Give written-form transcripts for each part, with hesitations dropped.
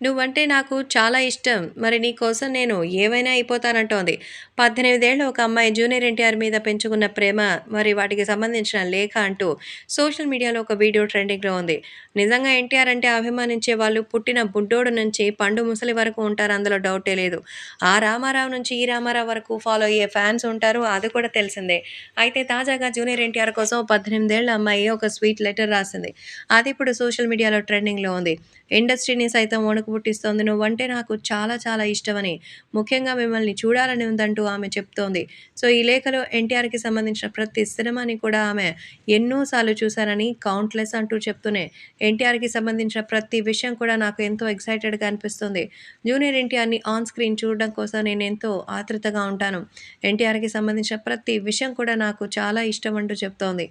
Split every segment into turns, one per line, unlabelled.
నువ్వంటే నాకు చాలా ఇష్టం. మరి నీకోసం నేను ఏవైనా అయిపోతానంటోంది. 18 ఏళ్ల ఒక అమ్మాయి జూనియర్ ఎన్టీఆర్ మీద పెంచుకున్న ప్రేమ, మరి వాటికి సంబంధించిన లేఖ అంటూ సోషల్ మీడియాలో ఒక వీడియో ట్రెండింగ్‌లో ఉంది. నిజంగా ఎన్టీఆర్ అంటే అభిమానించే వాళ్ళు పుట్టిన బుడ్డోడు నుంచి పండు ముసలి వరకు ఉంటారు. అందులో డౌటే లేదు. ఆ రామారావు నుంచి ఈ రామారావు వరకు ఫాలో అయ్యే ఫ్యాన్స్ ఉంటారు. అది కూడా తెలిసిందే. అయితే తాజాగా జూనియర్ ఎన్టీఆర్ కోసం 18 ఏళ్ల అమ్మాయి ఒక స్వీట్ లెటర్ రాసింది. అది ఇప్పుడు సోషల్ మీడియాలో ట్రెండింగ్‌లో ఉంది. ఇండస్ట్రీని సైతం వణుకు పుట్టిస్తోంది. నువ్వంటే నాకు చాలా చాలా ఇష్టమని. ముఖ్యంగా మిమ్మల్ని చూడాలని ఉందంటూ ఆమె చెప్తోంది. సో, ఈ లేఖలో ఎన్టీఆర్‌కి సంబంధించిన ప్రతి సినిమాని కూడా ఆమె ఎన్నో సార్లు చూశానని కౌంట్‌లెస్ అంటూ చెప్తూనే ఎన్టీఆర్‌కి సంబంధించిన ప్రతి విషయం కూడా నాకు ఎంతో ఎక్సైటెడ్‌గా అనిపిస్తుంది. జూనియర్ ఎన్టీఆర్‌ని ఆన్ స్క్రీన్ చూడడం కోసం నేనెంతో ఆతృతగా ఉంటాను. ఎన్టీఆర్‌కి సంబంధించిన ప్రతి విషయం కూడా నాకు చాలా ఇష్టం అంటూ చెప్తోంది.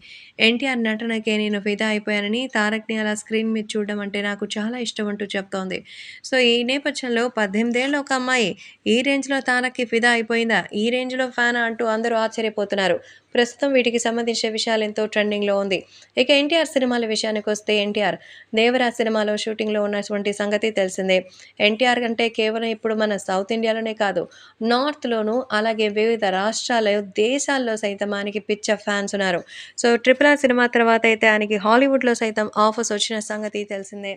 ఎన్టీఆర్ నటనకే నేను ఫిదా అయిపోయానని, తారక్‌ని అలా స్క్రీన్ మీద చూడడం అంటే నాకు చాలా ఇష్టం అంటూ చెప్తోంది. సో, ఈ నేపథ్యంలో 18 ఏళ్ల ఒక అమ్మాయి ఈ రేంజ్‌లో తారక్‌కి ఫిదా అయిపోయిందా? ఈ రేంజ్‌లో ఫ్యానా? అంటూ అందరూ ఆశ్చర్యపోతున్నారు. ప్రస్తుతం వీటికి సంబంధించిన విషయాలు ఎంతో ట్రెండింగ్‌లో ఉంది. ఇక ఎన్టీఆర్ సినిమాల విషయానికొస్తే ఎన్టీఆర్ 'దేవరా' సినిమాలో షూటింగ్‌లో ఉన్నటువంటి సంగతి తెలిసిందే. ఎన్టీఆర్ అంటే కేవలం ఇప్పుడు మన సౌత్ ఇండియాలోనే కాదు, నార్త్‌లోనూ అలాగే వివిధ రాష్ట్రాలు, దేశాల్లో సైతం ఆయనకి పిచ్చ ఫ్యాన్స్ ఉన్నారు. సో, 'ట్రిపుల్ ఆర్' సినిమా తర్వాత అయితే ఆయనకి హాలీవుడ్‌లో సైతం ఆఫర్స్ వచ్చిన సంగతి తెలిసిందే.